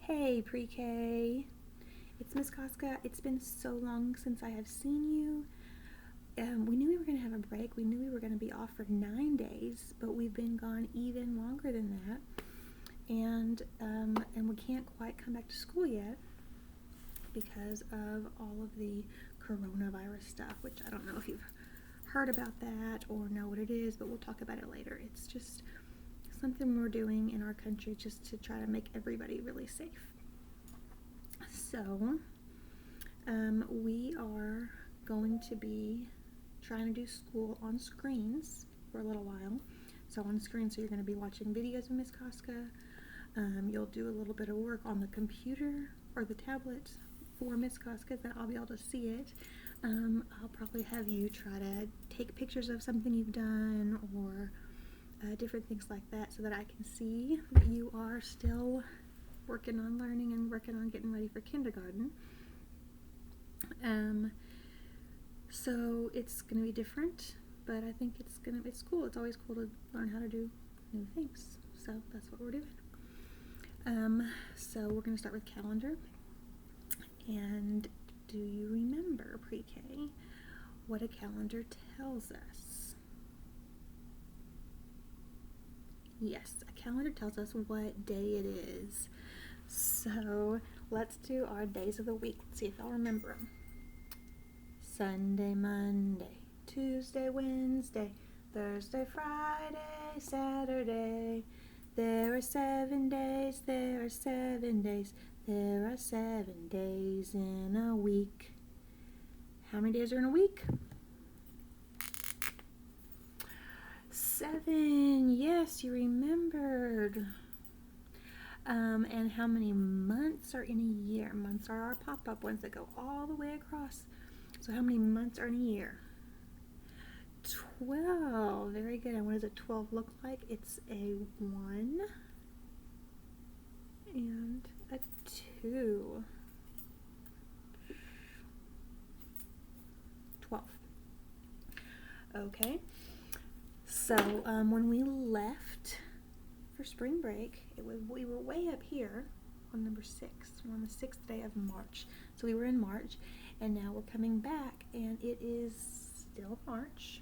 Hey, pre-K. It's Miss Koska. It's been so long since I have seen you. We knew we were going to have a break. We knew we were going to be off for 9 days, but we've been gone even longer than that. And we can't quite come back to school yet because of all of the coronavirus stuff, which I don't know if you've heard about that or know what it is, but we'll talk about it later. It's just something we're doing in our country just to try to make everybody really safe. So, we are going to be trying to do school on screens for a little while. So on screen, so you're going to be watching videos of Miss Koska. You'll do a little bit of work on the computer or the tablet for Miss Koska that I'll be able to see it. I'll probably have you try to take pictures of something you've done or different things like that so that I can see that you are still working on learning and working on getting ready for kindergarten. So it's going to be different, but I think it's cool. It's always cool to learn how to do new things. So that's what we're doing. So we're going to start with calendar. And do you remember, pre-K, what a calendar tells us? Yes, a calendar tells us what day it is. So let's do our days of the week. Let's see if I'll remember them. Sunday, Monday, Tuesday, Wednesday, Thursday, Friday, Saturday. There are 7 days, there are 7 days, there are 7 days in a week. How many days are in a week? 7. Yes, you remembered. And how many months are in a year? Months are our pop-up ones that go all the way across. So how many months are in a year? 12. Very good. And what does a 12 look like? It's a 1 and a 2. 12. Okay. So when we left for spring break, we were way up here on number 6. We're on the 6th day of March. So we were in March, and now we're coming back, and it is still March.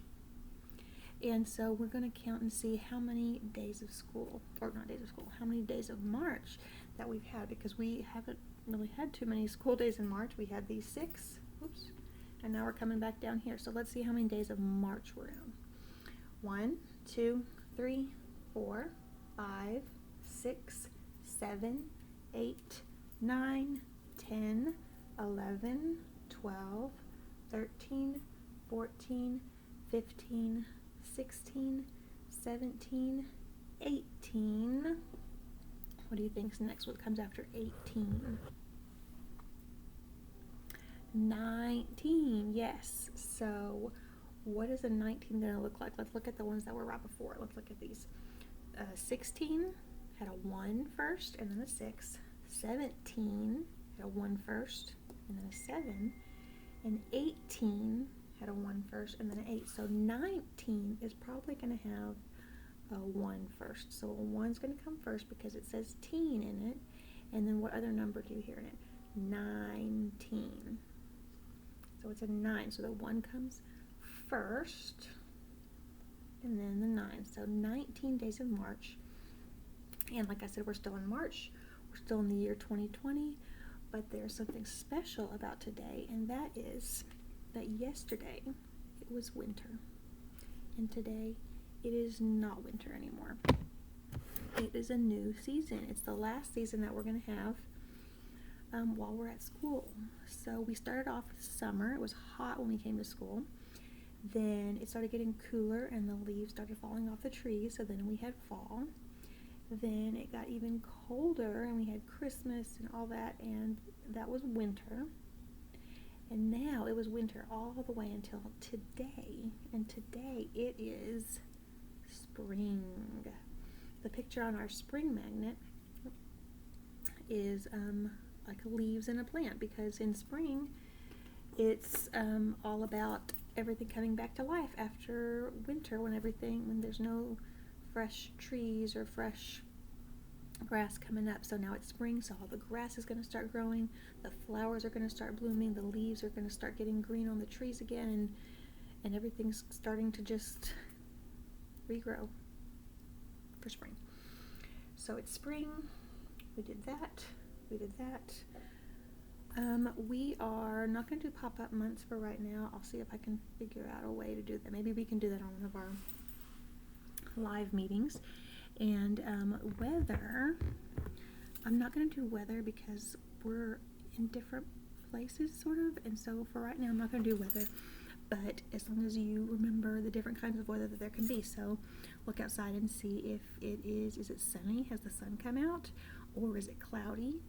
And so we're going to count and see how many days of school, or not days of school, how many days of March that we've had, because we haven't really had too many school days in March. We had these 6, and now we're coming back down here. So let's see how many days of March we're in. 1, 2, 3, 4, 5, 6, 7, 8, 9, 10, 11, 12, 13, 14, 15, 16, 17, 18. What do you think's next? What comes after 18? 19. Yes. So what is a 19 going to look like? Let's look at the ones that were right before. Let's look at these. 16 had a 1 first and then a 6. 17 had a 1 first and then a 7. And 18 had a 1 first and then an 8. So 19 is probably going to have a 1 first. So a 1's going to come first because it says teen in it. And then what other number do you hear in it? 19. So it's a 9. So the 1 comes first and then the 9. So 19 days of March. And like I said, we're still in March. We're still in the year 2020. But there's something special about today, and that is that yesterday it was winter. And today it is not winter anymore. It is a new season. It's the last season that we're going to have while we're at school. So we started off with summer. It was hot when we came to school. Then it started getting cooler and the leaves started falling off the trees. So then we had fall. Then it got even colder and we had Christmas and all that, and that was winter. And now it was winter all the way until today. And today it is spring. The picture on our spring magnet is like leaves in a plant, because in spring it's all about everything coming back to life after winter, when there's no fresh trees or fresh grass coming up. So now it's spring, so all the grass is going to start growing, the flowers are going to start blooming, the leaves are going to start getting green on the trees again, and everything's starting to just regrow for spring. So it's spring. We did that. We are not going to do pop-up months for right now. I'll see if I can figure out a way to do that. Maybe we can do that on one of our live meetings. And weather, I'm not going to do weather because we're in different places, sort of. And so for right now, I'm not going to do weather. But as long as you remember the different kinds of weather that there can be. So look outside and see if it is it sunny? Has the sun come out? Or is it cloudy?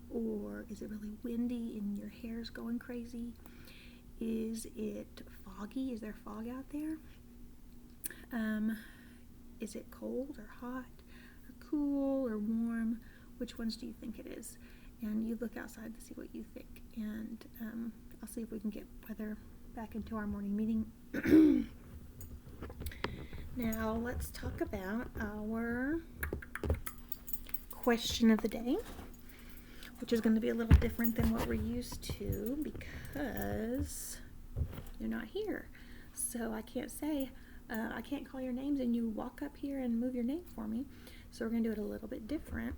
Or is it really windy and your hair's going crazy? Is it foggy? Is there fog out there? Is it cold or hot or cool or warm? Which ones do you think it is? And you look outside to see what you think. And I'll see if we can get weather back into our morning meeting. Now let's talk about our question of the day, which is going to be a little different than what we're used to because you're not here. So I can't say, I can't call your names and you walk up here and move your name for me. So we're going to do it a little bit different.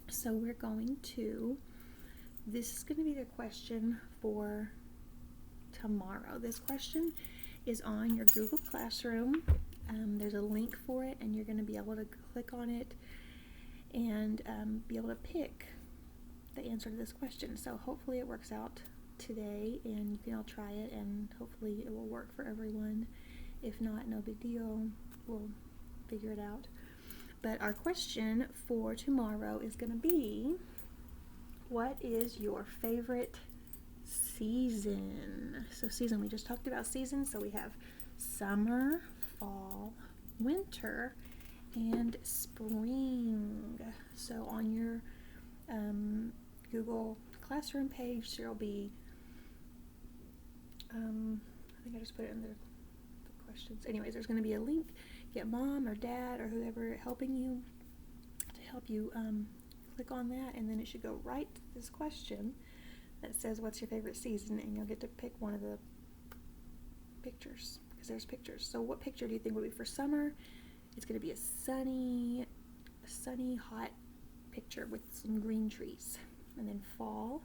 So we're going to, this is going to be the question for tomorrow. This question is on your Google Classroom. There's a link for it and you're going to be able to click on it and be able to pick the answer to this question. So hopefully it works out today and you can all try it and hopefully it will work for everyone. If not, no big deal. We'll figure it out. But our question for tomorrow is going to be, what is your favorite season? So season, we just talked about seasons. So we have summer, fall, winter, and spring. So on your Google Classroom page, there'll be, I think I just put it in the questions. Anyways, there's going to be a link. Get mom or dad or whoever helping you to help you click on that, and then it should go right to this question that says, what's your favorite season? And you'll get to pick one of the pictures because there's pictures. So what picture do you think would be for summer? It's going to be a sunny, hot picture with some green trees. And then fall,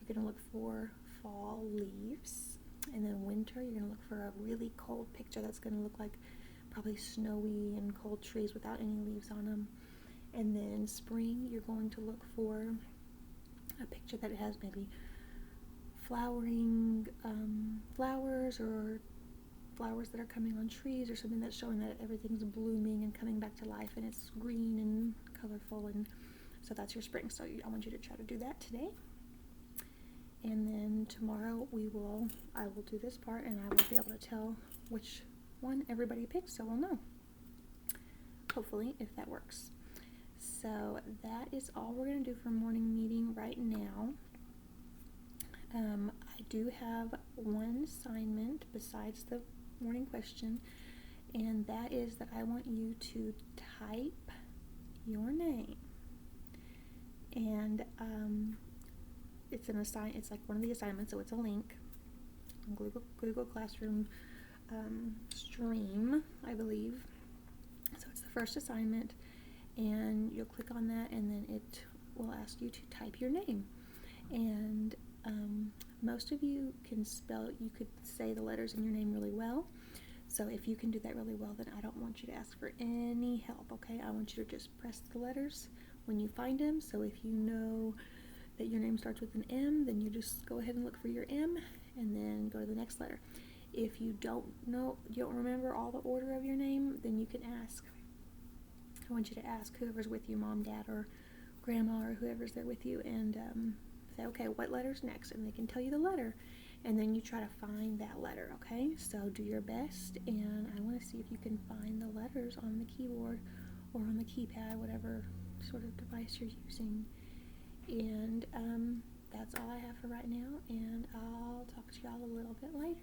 you're going to look for fall leaves. And then winter, you're going to look for a really cold picture that's going to look like probably snowy and cold trees without any leaves on them. And then spring, you're going to look for a picture that has maybe flowering flowers or flowers that are coming on trees or something that's showing that everything's blooming and coming back to life and it's green and colorful, and so that's your spring. So I want you to try to do that today, and then tomorrow I will do this part and I will be able to tell which one everybody picked, so we'll know, hopefully, if that works. So that is all we're going to do for morning meeting right now. I do have one assignment besides the morning question, and that is that I want you to type your name. And it's like one of the assignments, so it's a link on Google Classroom stream, I believe. So it's the first assignment, and you'll click on that, and then it will ask you to type your name. And most of you can spell, you could say the letters in your name really well. So if you can do that really well, then I don't want you to ask for any help, okay? I want you to just press the letters when you find them. So if you know that your name starts with an M, then you just go ahead and look for your M and then go to the next letter. If you don't know, you don't remember all the order of your name, then you can ask. I want you to ask whoever's with you, mom, dad, or grandma, or whoever's there with you, and say, okay, what letter's next? And they can tell you the letter, and then you try to find that letter, okay? So do your best, and I want to see if you can find the letters on the keyboard or on the keypad, whatever sort of device you're using. And that's all I have for right now, and I'll talk to y'all a little bit later.